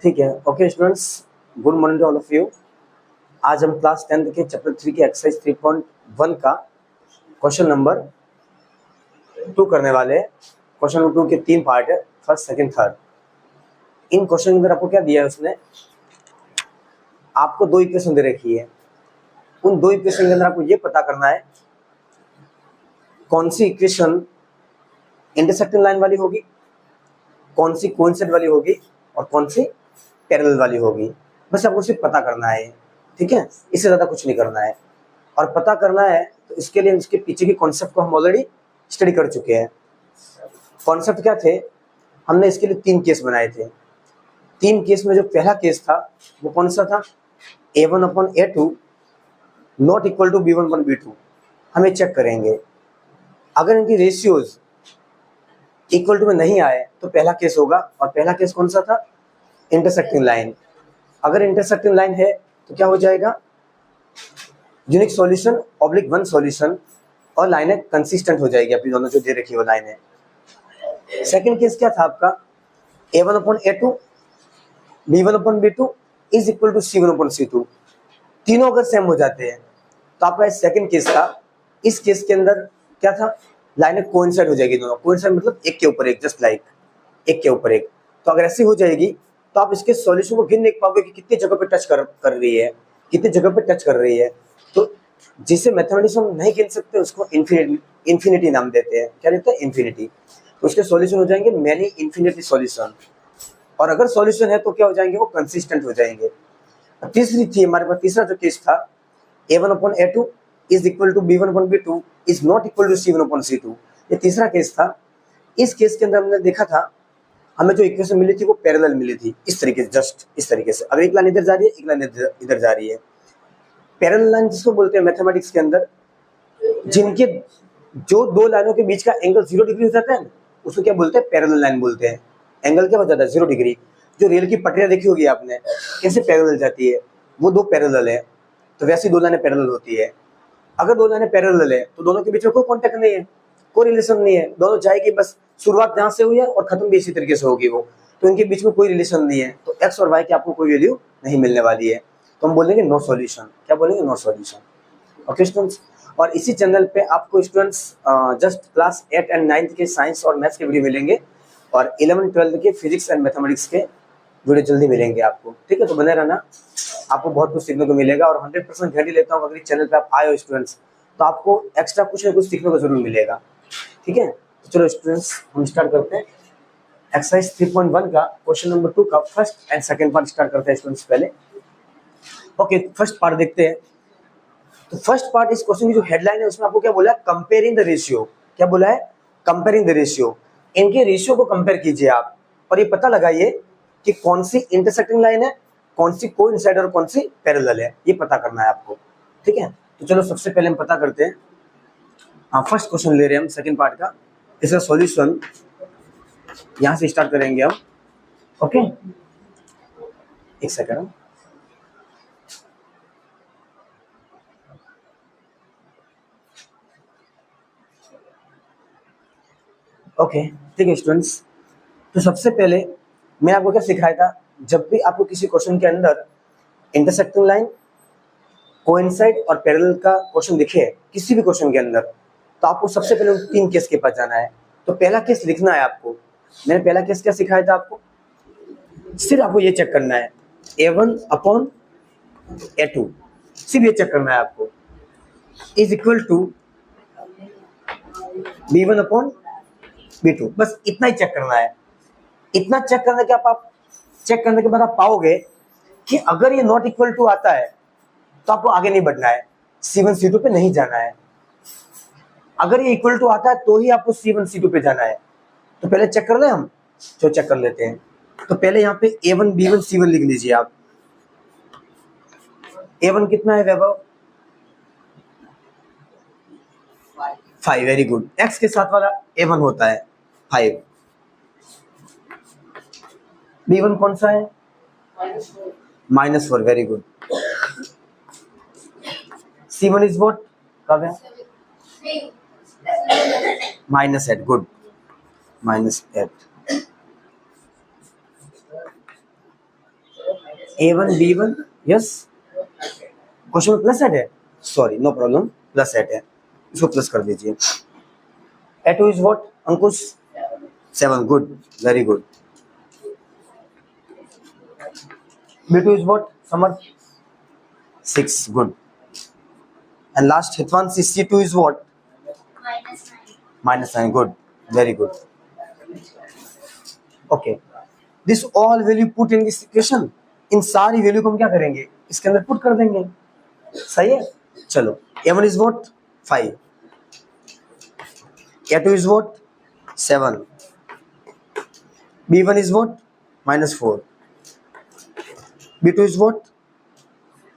ठीक है। Okay students, good morning to all of you. आज हम क्लास 10th के चैप्टर 3 के एक्सरसाइज 3.1 का क्वेश्चन नंबर 2 करने वाले हैं। क्वेश्चन नंबर 2 के 3 पार्ट है, फर्स्ट, सेकंड, थर्ड। इन क्वेश्चन के अंदर आपको क्या दिया है, उसने आपको दो इक्वेशन दे रखी है। उन दो इक्वेशन के अंदर आपको ये पता करना है कौन सी इक्वेशन इंटरसेक्टिंग लाइन वाली होगी, कौन सी कोइंसिडेंट वाली होगी और कौन सी पैरेलल वाली होगी। बस आपको सिर्फ पता करना है, ठीक है, इससे ज्यादा कुछ नहीं करना है। और पता करना है तो इसके लिए इसके पीछे के कॉन्सेप्ट को हम ऑलरेडी स्टडी कर चुके हैं। कॉन्सेप्ट क्या थे, हमने इसके लिए 3 केस बनाए थे। 3 केस में जो पहला केस था वो कौन सा था, A1/A2 not equal to B1/B2। हमें चेक करेंगे, अगर इनकी रेशियोज इक्वल टू में नहीं आए तो पहला केस होगा। और पहला केस कौन सा था, इंटरसेक्टिंग लाइन। अगर इंटरसेक्टिंग लाइन है तो क्या हो जाएगा, unique solution oblique one solution, और लाइनें कंसिस्टेंट हो जाएगी अपनी दोनों जो दे रखी है वो लाइनें। सेकंड केस क्या था आपका, A1/A2 B1/B2 is equal to C1/C2। तीनों अगर सेम हो जाते हैं तो आपका सेकंड केस था। इस केस के अंदर क्या था, लाइनें कोइंसाइड हो जाएगी दोनों। कोइंसाइड मतलब एक के ऊपर एक, जस्ट लाइक एक के ऊपर एक। तो अगर ऐसी हो जाएगी तो आप इसके सॉल्यूशन को गिन देख पाओगे कि कितनी जगह पे टच कर रही है, कितनी जगह पे टच कर रही है। तो जिसे मैथमेटिक्स हम नहीं गिन सकते उसको इन्फिनिटी नाम देते हैं। क्या देते हैं, इन्फिनिटी। तो उसके सॉल्यूशन हो जाएंगे मैनी इन्फिनिटी सॉल्यूशन। और अगर सॉल्यूशन है तो क्या हो जाएंगे, वो कंसिस्टेंट हो जाएंगे। तीसरी थी हमारे पास, तीसरा जो केस था, A1/A2 is equal to B1/B2 is not equal to C1/C2। ये तीसरा केस था। इस केस के अंदर हमने देखा था, हमें जो इक्वेशन मिली थी वो पैरेलल मिली थी, इस तरीके से, जस्ट इस तरीके से। अगर एक लाइन इधर जा रही है, एक लाइन इधर जा रही है। पैरेलल लाइन जिसको बोलते हैं मैथमेटिक्स के अंदर, जिनके जो दो लाइनों के बीच का एंगल 0 डिग्री हो जाता है ना, उसको क्या बोलते हैं, पैरेलल लाइन बोलते हैं। एंगल क्या हो जाता है, 0 डिग्री। जो रेल की पटरियां देखी होगी आपने, कैसे पैरेलल जाती है, वो दो पैरेलल है। तो वैसी दो लाइनें पैरेलल होती है। अगर दो लाइनें पैरेलल है तो दोनों के बीच में कोई कॉन्टेक्ट नहीं है, कोई रिलेशन नहीं है। दोनों जाएगी, बस शुरुआत जहां से हुई है और खत्म भी इसी तरीके से होगी वो। तो इनके बीच में कोई रिलेशन नहीं है, तो एक्स और वाई की आपको कोई वैल्यू नहीं मिलने वाली है। तो हम बोलेंगे नो सॉल्यूशन। क्या बोलेंगे, नो सॉल्यूशन। ओके स्टूडेंट्स, और इसी चैनल पे आपको स्टूडेंट्स जस्ट क्लास 8 एंड 9 के साइंस और मैथ्स के वीडियो मिलेंगे, और 11 12 के फिजिक्स एंड मैथमेटिक्स के वीडियो जल्दी मिलेंगे आपको। ठीक है, तो बने रहना, आपको बहुत कुछ सीखने को मिलेगा। और 100% गारंटी लेता हूँ, अगर इस चैनल पे आप आए हो स्टूडेंट्स, तो आपको एक्स्ट्रा कुछ ना कुछ सीखने को जरूर मिलेगा। ठीक है, तो चलो स्टूडेंट्स हम स्टार्ट करते हैं एक्सरसाइज 3.1 का क्वेश्चन नंबर 2 का first and second part start करते हैं स्टूडेंट्स पहले। ओके, फर्स्ट पार्ट देखते हैं। तो फर्स्ट पार्ट इस क्वेश्चन की जो हेडलाइन है उसमें आपको क्या बोला है, कंपेयरिंग द रेशियो। क्या बोला है, कंपेयरिंग द रेशियो। इनके रेशियो को कंपेयर कीजिए आप, और ये पता लगाइए कि कौन सी इंटरसेक्टिंग लाइन है, कौन सी कोइंसाइड और कौन सी पैरेलल है, ये पता करना है आपको। ठीक है, तो चलो सबसे पहले हम पता करते हैं। हाँ, फर्स्ट क्वेश्चन ले रहे हैं हम सेकंड पार्ट का। इसका सॉल्यूशन यहां से स्टार्ट करेंगे हम। ओके, एक सेकंड। ओके, ठीक है स्टूडेंट्स, तो सबसे पहले मैं आपको क्या सिखाया था, जब भी आपको किसी क्वेश्चन के अंदर इंटरसेक्टिंग लाइन, कोइंसाइड और पैरेलल का क्वेश्चन दिखे किसी भी क्वेश्चन के अंदर, तो आपको सबसे पहले उन 3 केस के पास जाना है। तो पहला केस लिखना है आपको। मैंने पहला केस क्या सिखाया था आपको, सिर्फ आपको ये चेक करना है A1/A2, सिर्फ ये चेक करना है आपको, इज इक्वल टू B1/B2। बस इतना ही चेक करना है। इतना चेक करने के आप चेक करने के बाद आप पाओगे कि अगर ये नॉट इक्वल टू आता है तो आपको आगे नहीं बढ़ना है, C1 C2 पे नहीं जाना है। अगर ये इक्वल टू आता है तो ही आपको C1 C2 पे जाना है। तो पहले चेक कर ले हम, जो चेक कर लेते हैं। तो पहले यहाँ पे A1 B1 C1 लिख लीजिए आप। A1 कितना है वैभव, 5। वेरी गुड, x के साथ वाला A1 होता है 5। B1 कौन सा है, -4। Very good. C1 is what, कब है, -8। Good, -8। A1 B1 yes, question में प्लस एट है, sorry no problem, plus eight है, इसको प्लस कर दीजिए। A2 is what Ankush? 7, good, very good. B2 is what Samarth? 6, good. And last Hitwanshi, C2 is what? -9, good, very good. Okay, this all value put in this equation, इन सारी value को हम क्या करेंगे, इसके अंदर पुट कर देंगे, सही है। चलो, A1 is what? 5, A2 is what? 7, B1 is what? -4, B2 is what?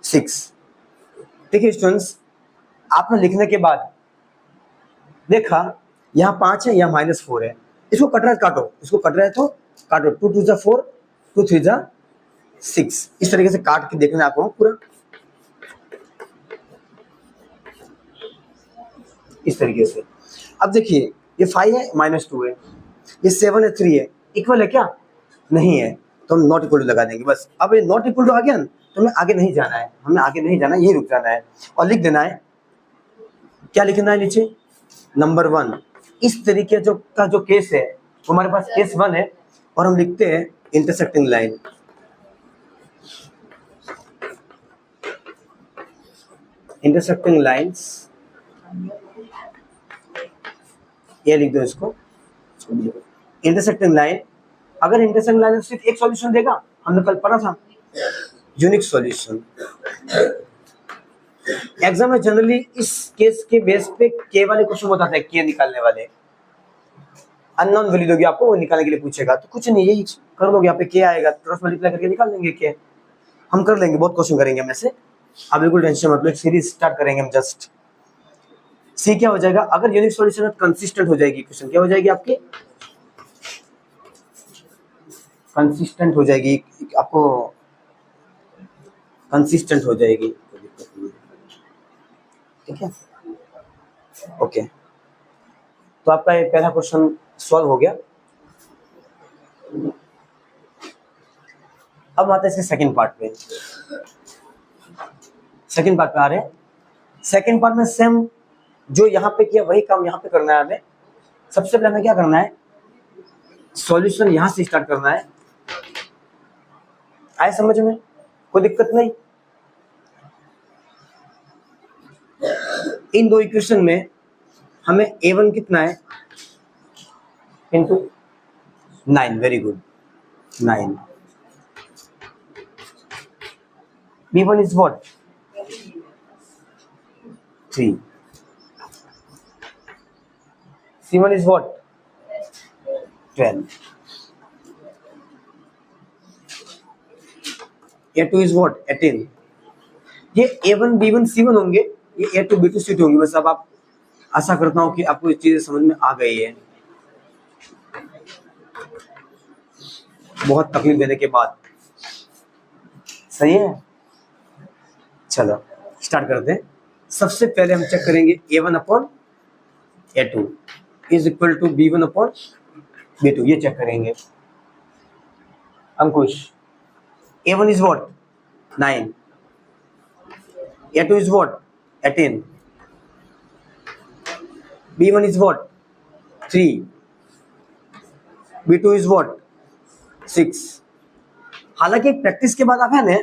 6। देखिए स्टूडेंट्स, आपने लिखने के बाद देखा यहाँ 5 है, यहाँ -4 है, इसको कट रहा है काटो, इसको कट रहा है तो काटो, 2 2 4, 2 3 6, इस तरीके से काट के देखना आपको पूरा, इस तरीके से। अब देखिए ये 5 है, -2 है, ये 7 है, 3 है, इक्वल है क्या? नहीं है, तो हम नॉट इक्वल टू लगा देंगे बस। अब ये नॉट इक्वल टू आ गया ना, तो हमें आगे नहीं जाना है, हमें आगे नहीं जाना है, यही रुक जाना है और लिख देना है, क्या लिखना है नीचे? नंबर 1। इस तरीके का जो केस है वो हमारे पास केस 1 है, और हम लिखते हैं इंटरसेक्टिंग लाइन। इंटरसेक्टिंग लाइंस, ये लिख दो इसको, इंटरसेक्टिंग लाइन। अगर इंटरसेक्टिंग लाइन सिर्फ एक सॉल्यूशन देगा, हमने कल पढ़ा था यूनिक सॉल्यूशन। एग्जाम में जनरली इस केस के बेस पे के वाले क्वेश्चन बताता है, के निकालने वाले, अननोन वैल्यू दोगे आपको, वो निकालने के लिए पूछेगा, तो कुछ नहीं, यही कर दोगे, यहाँ पे के आएगा, क्रॉस मल्टीप्लाई करके निकाल देंगे के। हम कर लेंगे, बहुत क्वेश्चन करेंगे हम ऐसे, आप बिल्कुल टेंशन मत लो, एक सीरीज स्टार्ट करेंगे हम जस्ट। सी क्या हो जाएगा? अगर यूनिक सॉल्यूशन है कंसिस्टेंट हो जाएगी, क्वेश्चन क्या हो जाएगी आपकी? कंसिस्टेंट हो जाएगी, आपको कंसिस्टेंट हो जाएगी, ठीक है, ओके। तो आपका ये पहला क्वेश्चन सॉल्व हो गया। अब आते हैं इसके सेकंड पार्ट पे। सेकंड पार्ट पे आ रहे हैं। सेकंड पार्ट में सेम जो यहाँ पे किया वही काम यहाँ पे करना है हमें। सबसे पहले हमें क्या करना है? सॉल्यूशन यहाँ से स्टार्ट करना है। आए समझ में? कोई दिक्कत नहीं। इन दो इक्वेशन में हमें A1 कितना है into 9, very good, 9। B1 is what? 3. C1 is what? 12. A2 is what? 18. ये A1, B1, C1 होंगे, ये A2, B2, C2 होंगे। बस अब आप, आशा करता हूं कि आपको ये चीजें समझ में आ गई है, बहुत तकलीफ देने के बाद। सही है, चलो स्टार्ट करते हैं। सबसे पहले हम चेक करेंगे A1 upon A2 is equal to B1 upon B2, ये चेक करेंगे। Ankush, A1 is what? 9, A2 is what? 18, B1 is what? 3, B2 is what? 6। हालांकि प्रैक्टिस के बाद आप है ना,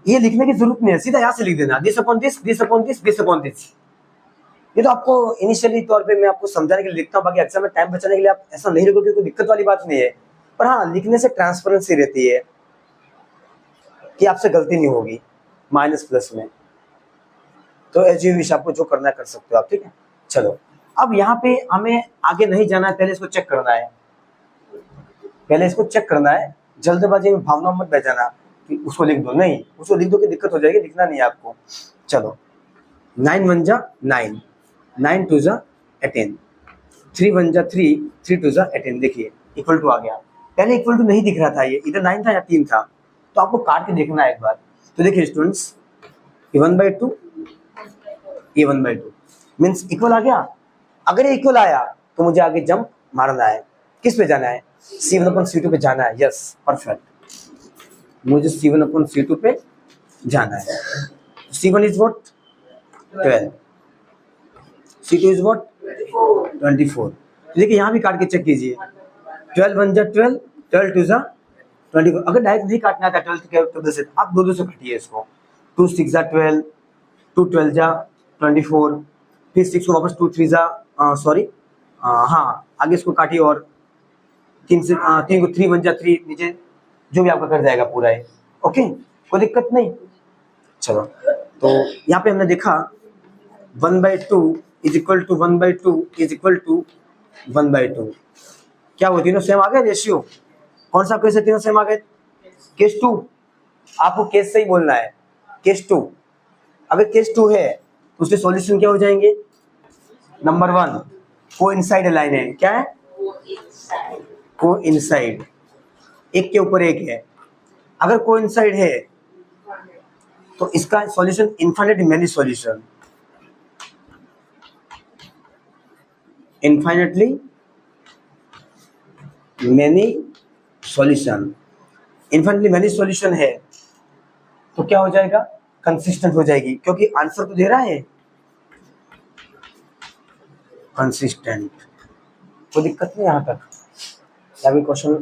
ये लिखने की जरूरत नहीं है, सीधा यहाँ से लिख देना, this upon this, this upon this, this upon this. ये तो आपको इनिशियली तौर पे मैं आपको समझाने के लिए लिखता हूँ, बाकी एग्जाम में टाइम बचाने के लिए आप ऐसा नहीं लिखोगे, कोई दिक्कत वाली बात नहीं है। पर हाँ, लिखने से ट्रांसपेरेंसी रहती है कि आपसे गलती नहीं होगी माइनस प्लस में। तो एज यू विश, आपको जो करना है कर सकते हो आप, ठीक है। चलो अब यहाँ पे हमें आगे नहीं जाना है, पहले इसको चेक करना है, पहले इसको चेक करना है। जल्दबाजी में भावना मत बह जाना कि उसको लिख दो, नहीं, उसको लिख दो कि दिक्कत हो जाएगी, लिखना नहीं है आपको। चलो 9 1 जा 9, 9 2 जा 18, 3 1 जा 3, 3 2 जा 18। देखिए इक्वल टू आ गया। पहले इक्वल टू नहीं दिख रहा था, ये इधर 9 था या 3 था, तो आपको काट के देखना है एक बार। तो देखिए स्टूडेंट्स, ये 1/2, ये 1/2 मीन्स इक्वल आ गया। अगर ये इक्वल आया तो मुझे आगे जंप मारना है, किस पे जाना है? C1 अपॉन C2 पे जाना है। Yes, perfect. मुझे C1 अपॉन C2 पे जाना है। C1 is what 12, C2 is what 24। देखिए यहाँ भी काट के चेक कीजिए, 12 1 जा 12, 12 2 जा 24। अगर डायरेक्ट नहीं काटना था 12 के टेबल से, आप दो से काटिए इसको। 2 6 जा 12, 2 12 जा 24, फिर 6 को वापस 2 3 जा हाँ आगे इसको काटिए, और 3 को 3 1 जा 3, नीचे जो भी आपका कर जाएगा पूरा है। ओके, कोई दिक्कत नहीं। चलो, तो यहाँ पे हमने देखा 1/2 is equal to 1/2 is equal to 1/2। क्या वो तीनों सेम आ गए रेशियो? कौन सा केस है तीनों सेम आ गए? केस 2। आपको केस से ही बोलना है, केस 2। अगर केस 2 है तो उसके सॉल्यूशन क्या हो जाएंगे? नंबर 1 कोइंसाइड लाइन है। क्या है? कोइंसाइड, एक के ऊपर एक है। अगर कोइंसाइड है तो इसका solution infinitely many solution, infinitely many solution. Infinitely many solution है तो क्या हो जाएगा? कंसिस्टेंट हो जाएगी, क्योंकि आंसर तो दे रहा है कंसिस्टेंट। कोई दिक्कत नहीं यहाँ तक। अभी क्वेश्चन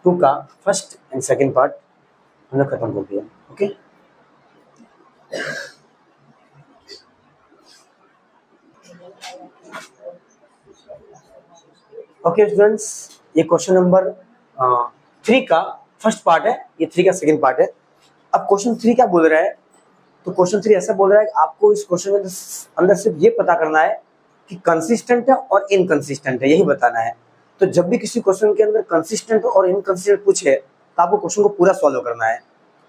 2 का फर्स्ट एंड सेकंड पार्ट हमने खत्म कर दिया। ओके, ओके स्टूडेंट्स, ये क्वेश्चन नंबर 3 का फर्स्ट पार्ट है, ये 3 का सेकंड पार्ट है। अब क्वेश्चन 3 क्या बोल रहा है? तो क्वेश्चन 3 ऐसा बोल रहा है कि आपको इस क्वेश्चन के अंदर सिर्फ ये पता करना है कि कंसिस्टेंट है और इनकंसिस्टेंट है, यही बताना है। तो जब भी किसी क्वेश्चन के अंदर कंसिस्टेंट और इनकंसिस्टेंट पूछे तो आपको क्वेश्चन को पूरा सॉल्व करना है।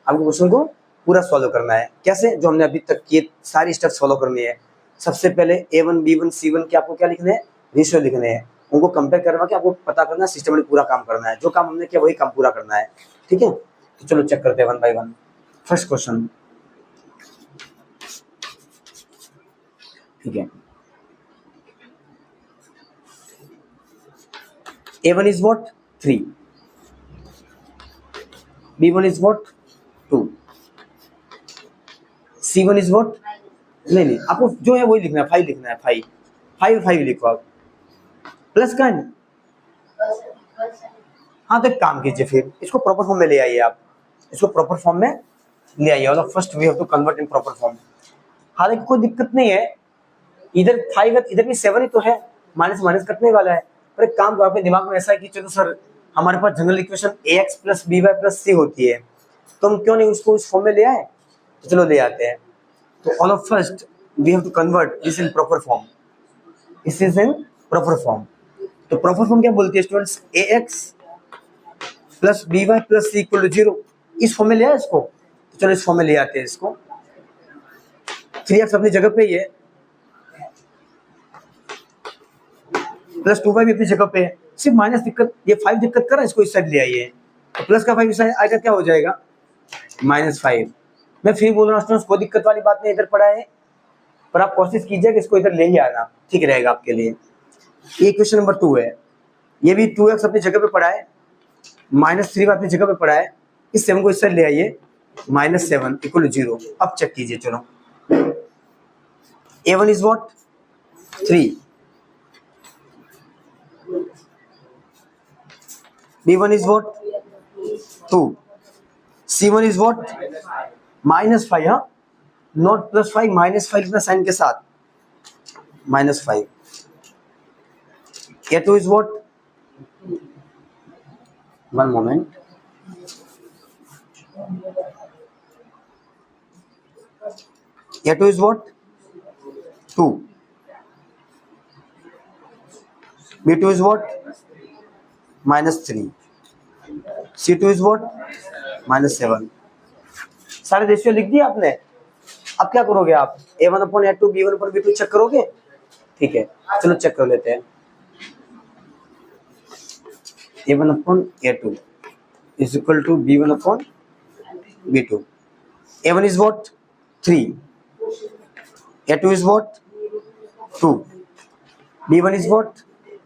आपको क्वेश्चन को पूरा सॉल्व करना है। कैसे? जो हमने अभी तक किए सारी स्टेप फॉलो करनी है। सबसे पहले A1 B1 C1 के आपको क्या लिखने हैं? रेशियो लिखने हैं। उनको कंपेयर करवा के आपको पता करना है, सिस्टमेटिक पूरा काम करना है। जो काम हमने किया वही काम पूरा करना है। ठीक है, तो चलो चेक करते हैं 1 बाय 1। फर्स्ट क्वेश्चन, ठीक है। A1 is what 3, B1 is what 2, C1 is what नहीं आपको जो है वही लिखना है, 5 लिखना है। 5 लिखो आप, प्लस का है। हाँ तो एक काम कीजिए, फिर इसको प्रॉपर फॉर्म में ले आइए। आप इसको प्रॉपर फॉर्म में ले आइए। मतलब first we have to convert in proper form. हालांकि कोई दिक्कत नहीं है, इधर 5 है इधर भी 7 ही तो है, माइनस माइनस कटने वाला है। पर एक काम करो, अपने दिमाग में ऐसा है कि चलो सर हमारे पास general equation ax + by + c होती है, तो हम क्यों नहीं उसको उस फॉर्म में ले आए? तो चलो ले आते हैं। तो all of first we have to convert this in proper form. This is in proper form. तो प्रॉपर फॉर्म क्या बोलती है स्टूडेंट्स? ax + by + c = 0। इस फॉर्म में ले आए इसको। तो चलो इस फॉर्म में ले आते हैं इसको। 3x अपनी जगह पे ही है, प्लस 2y भी अपनी जगह पे है। सिर्फ माइनस दिक्कत, ये 5 दिक्कत कर रहा है, इसको इस साइड ले आइए। तो प्लस का 5 इस साइड आएगा, क्या हो जाएगा? -5। मैं फिर बोल रहा हूँ स्टूडेंट्स, कोई दिक्कत वाली बात नहीं, इधर पड़ा है, पर आप कोशिश कीजिए कि इसको इधर ले ही आना, ठीक रहेगा आपके लिए। ये क्वेश्चन नंबर 2 है। ये भी 2x अपनी जगह पे पड़ा है, -3 अपनी जगह पे पड़ा है। इस 7 को इस साइड ले आइए, -7 = 0। अब चेक कीजिए। चलो A1 is what 3, B1 is what 2, C1 is what -5। हाँ, नॉट +5, -5 लिखना साइन के साथ, -5। A2 is what, 1 moment, A2 is what 2, B2 is what -3, C2 is what -7। सारे रेशियो लिख दिए आपने। अब क्या करोगे आप? A1/A2 B1/B2 चेक करोगे? ठीक है, चलो चेक कर लेते हैं। A1/A2 = B1/B2। A1 is what 3, A2 is what 2, B1 is what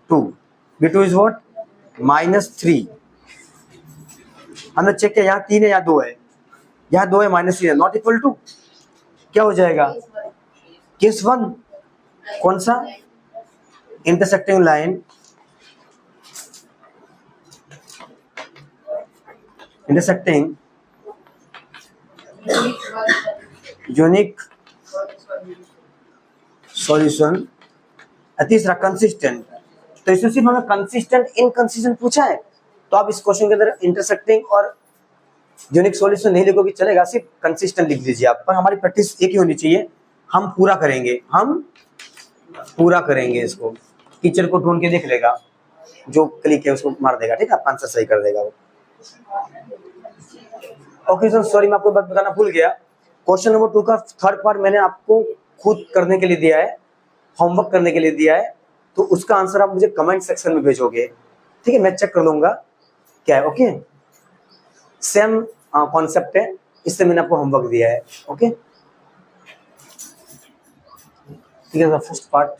2, B2 is what -3, हमने चेक किया यहाँ 3 है, यहाँ 2 है, यहाँ 2 है, -3 है, नॉट इक्वल टू क्या हो जाएगा? केस 1 कौन सा? Intersecting line, intersecting unique solution. तीसरा कंसिस्टेंट। तो इसमें सिर्फ हमें कंसिस्टेंट इनकंसिस्टेंट पूछा है, तो आप इस क्वेश्चन के अंदर इंटरसेक्टिंग और यूनिक सॉल्यूशन नहीं लिखोगे चलेगा, सिर्फ कंसिस्टेंट लिख दीजिए आप। पर हमारी प्रैक्टिस एक ही होनी चाहिए, हम पूरा करेंगे, हम पूरा करेंगे इसको। टीचर को ढूंढ के देख लेगा, जो क्लिक है उसको मार देगा, ठीक है, आप आंसर सही कर देगा वो। ओके सर, सॉरी मैं आपको बात बताना भूल गया, क्वेश्चन नंबर 2 का थर्ड पार्ट मैंने आपको खुद करने के लिए दिया है, होमवर्क करने के लिए दिया है, तो उसका आंसर आप मुझे कमेंट सेक्शन में भेजोगे, ठीक है, मैं चेक कर लूंगा क्या है। ओके, सेम कॉन्सेप्ट है, इससे मैंने आपको होमवर्क दिया है। ओके, ठीक है, first part.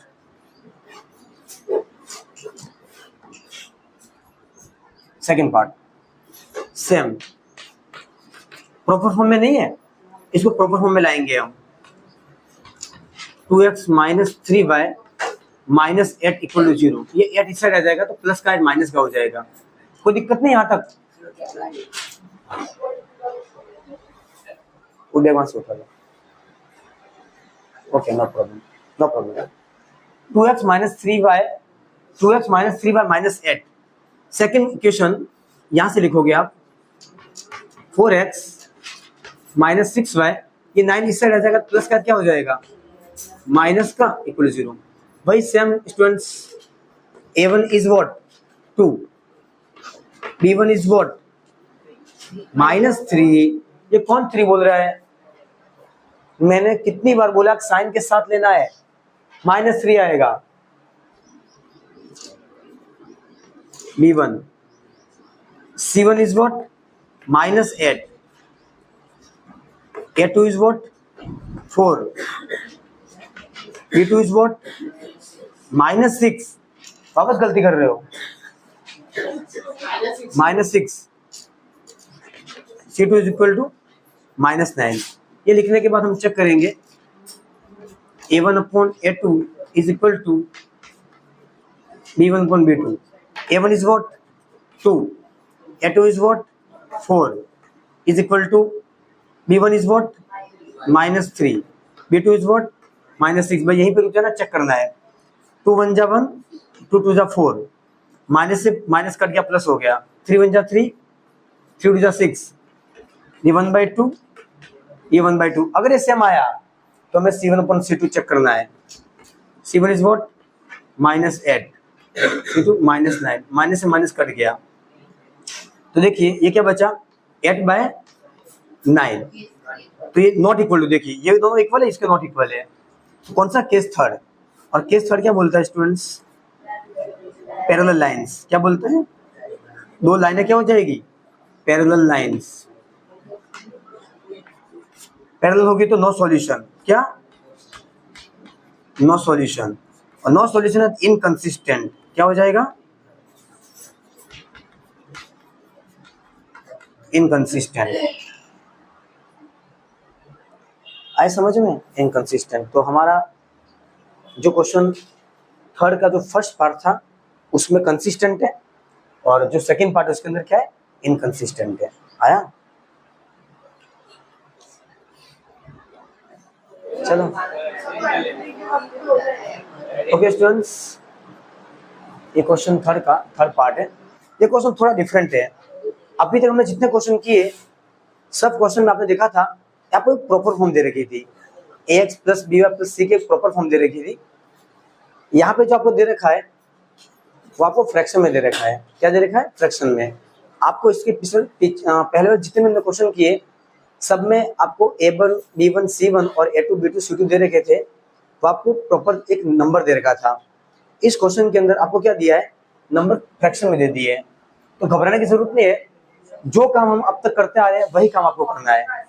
Second part same, proper form में नहीं है, इसको प्रॉपर फॉर्म में लाएंगे हम। 2x - 3y - 8 = 0। ये 8 इस साइड आ जाएगा तो प्लस का माइनस का हो जाएगा, कोई दिक्कत नहीं यहाँ तक। Okay, no problem, no problem. 2x - 3y - 8। Second equation यहां से लिखोगे आप 4x - 6y, ये 9 इस साइड आ जाएगा, प्लस का क्या हो जाएगा? माइनस का इक्वल 0। वही same students, a1 is what 2, b1 is what -3। ये कौन 3 बोल रहा है? मैंने कितनी बार बोला साइन के साथ लेना है, -3 आएगा। b1, c1 is what -8, a2 is what 4, b2 is what -6। वापस गलती कर रहे हो, -6, c2 इज इक्वल टू -9। ये लिखने के बाद हम चेक करेंगे a1/a2 is equal to b1/b2। a1 is what 2, a2 is what 4 is equal to b1 is what -3, b2 is what -6। भाई यहीं पे रुक जाना, चेक करना है। 2 1 जा 1, 2 2 जा 4, माइनस से माइनस कट गया, प्लस हो गया। 3 1 जा 3, 3 2 जा 6, ये 1/2, ये 1/2। अगर ये सेम आया तो हमें c1/c2 चेक करना है। c1 is what -8, c2 -9, minus से माइनस कट गया, तो देखिए ये क्या बचा 8/9। तो ये नॉट इक्वल टू, देखिए ये दोनों इक्वल है, इसके नॉट इक्वल है। कौन सा? Case third. और केस थर्ड क्या बोलता है स्टूडेंट्स? Parallel lines. क्या बोलते हैं? दो लाइनें क्या हो जाएगी? Parallel lines. पैरेलल होगी तो नो सॉल्यूशन। क्या? No solution. और नो सॉल्यूशन है इनकंसिस्टेंट। क्या हो जाएगा? इनकंसिस्टेंट। आए समझ में? इनकंसिस्टेंट। तो हमारा जो क्वेश्चन थर्ड का जो फर्स्ट पार्ट था उसमें कंसिस्टेंट है, और जो सेकंड पार्ट है उसके अंदर क्या है? इनकंसिस्टेंट है। आया? चलो ओके स्टूडेंट्स, ये क्वेश्चन थर्ड का थर्ड पार्ट है। ये क्वेश्चन थोड़ा डिफरेंट है। अभी तक हमने जितने क्वेश्चन किए सब क्वेश्चन में आपने देखा था आपको एक प्रॉपर फॉर्म दे रखी थी, ax + by + c के प्रॉपर फॉर्म दे रखी थी। यहाँ पे जो आपको दे रखा है वो आपको फ्रैक्शन में दे रखा है। क्या दे रखा है? फ्रैक्शन में। आपको इसके पहले जितने मैंने क्वेश्चन किए सब में आपको a1 b1 c1 और a2 b2 c2 दे रखे थे, वो आपको प्रॉपर एक नंबर दे रखा था। इस क्वेश्चन के अंदर आपको क्या दिया है? नंबर फ्रैक्शन में दे दिए है। तो घबराने की जरूरत नहीं है, जो काम हम अब तक करते आ रहे हैं वही काम आपको करना है।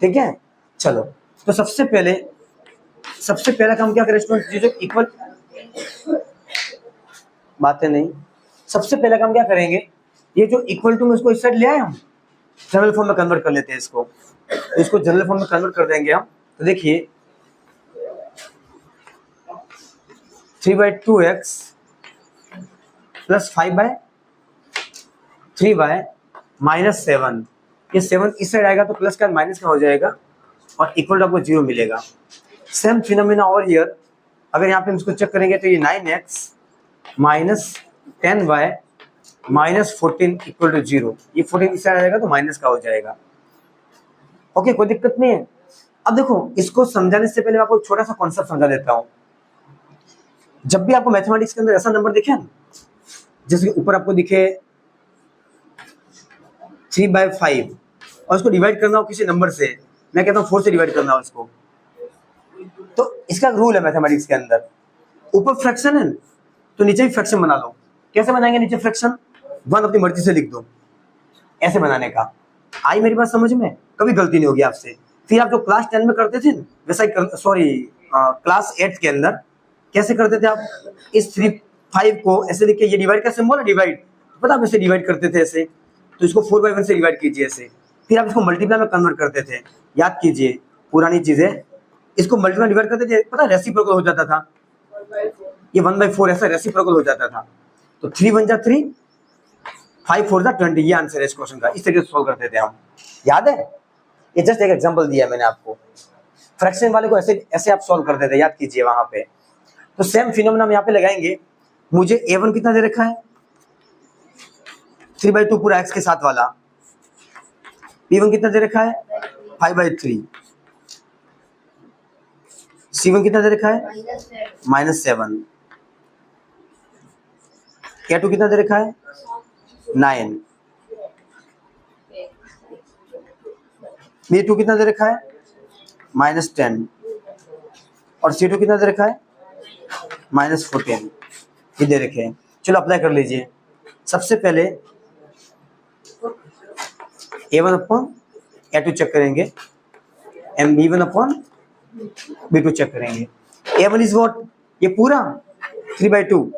ठीक है, चलो। तो सबसे पहला काम क्या करें स्टूडेंट? जो इक्वल बातें नहीं, सबसे पहला काम क्या करेंगे? ये जो इक्वल टू में उसको इस साइड ले आए हम, जनरल फॉर्म में कन्वर्ट कर लेते हैं इसको, तो इसको जनरल फॉर्म में कन्वर्ट कर देंगे हम। तो देखिए 3/2x प्लस 5/3y माइनस 7, ये 7 इस साइड आएगा तो प्लस का माइनस का हो जाएगा और इक्वल टू आपको 0 मिलेगा। सेम फिनोमेना और हियर, अगर यहाँ पे हम इसको चेक करेंगे तो ये 9x minus 10y minus 14 equal to 0, ये 14 इस साइड आएगा तो माइनस का हो जाएगा। ओके, कोई दिक्कत नहीं है। अब देखो, इसको समझाने से पहले मैं आपको छोटा सा कॉन्सेप्ट समझा देता हूँ। जब भी आपको मैथमेटिक्स के अंदर ऐसा नंबर दिखे ना, जैसे कि ऊपर आपको दिखे 3/5 और उसको डिवाइड करना हो किसी नंबर से, मैं कहता हूँ 4 से डिवाइड करना हो उसको, तो इसका रूल है मैथमेटिक्स के अंदर, ऊपर फ्रैक्शन है तो नीचे भी फ्रैक्शन बना लो। कैसे बनाएंगे नीचे फ्रैक्शन? 1 अपनी मर्जी से लिख दो, ऐसे बनाने का। आई मेरी बात समझ में? कभी गलती नहीं होगी आपसे। फिर आप जो क्लास 10 में करते थे वैसा ही सॉरी क्लास 8 के अंदर कैसे करते थे आप? इस 3/5 को ऐसे लिख के, ये डिवाइड का सिंबल है डिवाइड, पता आप ऐसे डिवाइड करते थे ऐसे, तो इसको 4/1 से डिवाइड कीजिए ऐसे, फिर आप इसको मल्टीप्लाई में कन्वर्ट करते थे। याद कीजिए पुरानी चीजें, इसको मल्टीप्लाई डिवाइड करते थे, पता रेसिप्रोकल हो जाता था, ये 1/4 ऐसा रेसिप्रोकल हो जाता था। तो 3 1 जा 3, 5 4 जा 20, ये आंसर है इस क्वेश्चन का। इस तरीके से सॉल्व करते थे हम, याद है? ये जस्ट एक एग्जांपल दिया मैंने आपको। फ्रैक्शन वाले को ऐसे ऐसे आप सॉल्व करते थे, याद कीजिए वहां पे। तो सेम फिनोमेना हम यहाँ पे लगाएंगे। मुझे a1 कितना दे रखा है? 3/2 पूरा x के साथ वाला। b1 कितना दे रखा है? 5/3। c1 कितना दे रखा है? -7। a2 कितना दे रखा है? 9। b2 कितना दे रखा है? -10। और c2 कितना दे रखा है? -14। ये दे रखे हैं। चलो अप्लाई कर लीजिए। सबसे पहले a1 अपॉन a2 चेक करेंगे, and b1 upon b2 check करेंगे। a1 is what? ये पूरा 3/2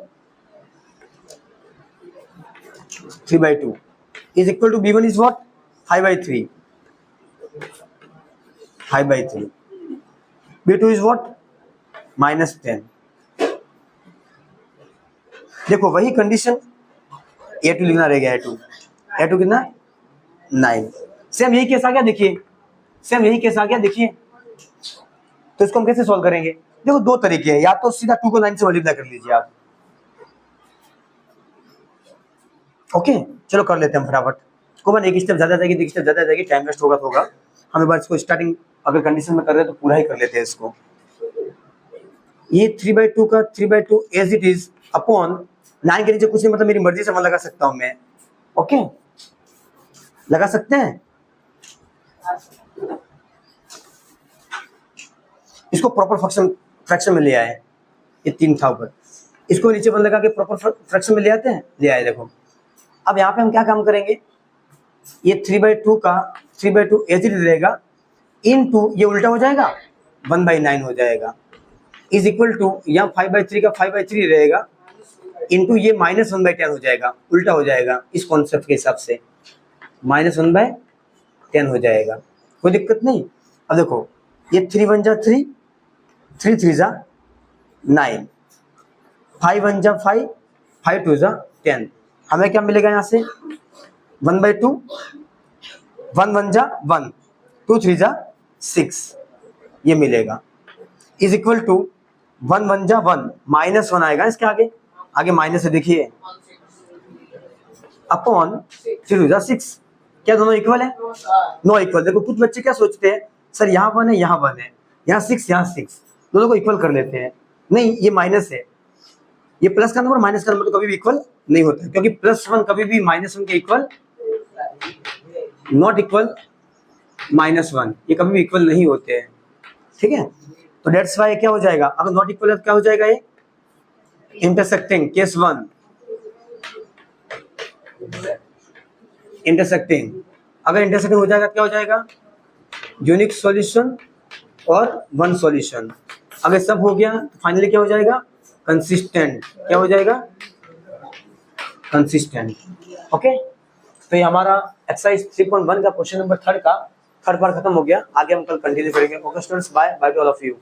is equal to b1 is what? 5/3 b2 is what? -10। देखो वही कंडीशन, a2 लिखना रह गया। a2 कितना? 9। सेम यही केस आ गया, देखिए सेम यही केस आ गया, देखिए। तो इसको हम कैसे सॉल्व करेंगे? देखो दो तरीके हैं, या तो सीधा 2 को 9 से मल्टीप्लाई कर लीजिए आप। ओके, चलो कर लेते हैं फटाफट। कोई एक स्टेप ज्यादा जाएगी, एक स्टेप ज्यादा जाएगी, टाइम वेस्ट होगा तो होगा। हम एक बार इसको स्टार्टिंग अगर कंडीशन में कर रहे हैं तो पूरा ही कर लेते हैं इसको। ये 3/2 का 3/2 एज इट इज अपॉन 9 के नीचे कुछ नहीं, मतलब मेरी मर्जी से मैं लगा सकता हूं मैं। ओके, लगा सकते हैं। इसको प्रॉपर फ्रैक्शन में ले आए, ये 3 था ऊपर, इसको नीचे 1 लगा के प्रॉपर फ्रैक्शन में ले आते हैं, ले आए। देखो अब यहाँ पे हम क्या काम करेंगे, ये 3/2 का 3/2 एज इट इज रहेगा, इनटू ये उल्टा हो जाएगा 1/9 हो जाएगा, इज इक्वल टू यहाँ 5/3 का 5/3 रहेगा, इनटू ये -1/10 हो जाएगा, उल्टा हो जाएगा इस कॉन्सेप्ट के हिसाब से, -1/10 हो जाएगा। कोई दिक्कत नहीं। अब देखो ये 3 1 जा 3, 3 3 जा 9, 5 1 जा 5, 5 2 जा 10। हमें क्या मिलेगा यहाँ से? 1/2, 1 1 जा 1, 2 3 जा 6, ये मिलेगा, इज इक्वल टू 1 1 जा 1, -1 आएगा इसके आगे, आगे माइनस है देखिए, अपॉन 3 2 जा 6। क्या दोनों इक्वल है? No equal. देखो कुछ बच्चे क्या सोचते हैं, सर यहाँ 1 है यहाँ 1 है, यहाँ 6 यहाँ 6, दोनों को इक्वल कर लेते हैं। नहीं, ये माइनस है, ये प्लस का नंबर माइनस का नंबर तो कभी भी इक्वल नहीं होता, क्योंकि +1 कभी भी -1 के इक्वल नॉट इक्वल -1, ये कभी भी इक्वल नहीं होते हैं। ठीक है, तो डेट्स वाई क्या हो जाएगा, अगर नॉट इक्वल है तो क्या हो जाएगा, ये इंटरसेक्टिंग, केस 1 इंटरसेक्टिंग। अगर इंटरसेक्टिंग हो जाएगा क्या हो जाएगा, यूनिक सॉल्यूशन और वन सॉल्यूशन। अगर सब हो गया तो फाइनली क्या हो जाएगा, कंसिस्टेंट। क्या हो जाएगा, कंसिस्टेंट। ओके, तो ये हमारा एक्सरसाइज 3.1 का क्वेश्चन नंबर थर्ड पार्ट खत्म हो गया। आगे हम कल कंटिन्यू करेंगे। Okay students, bye bye to all of you.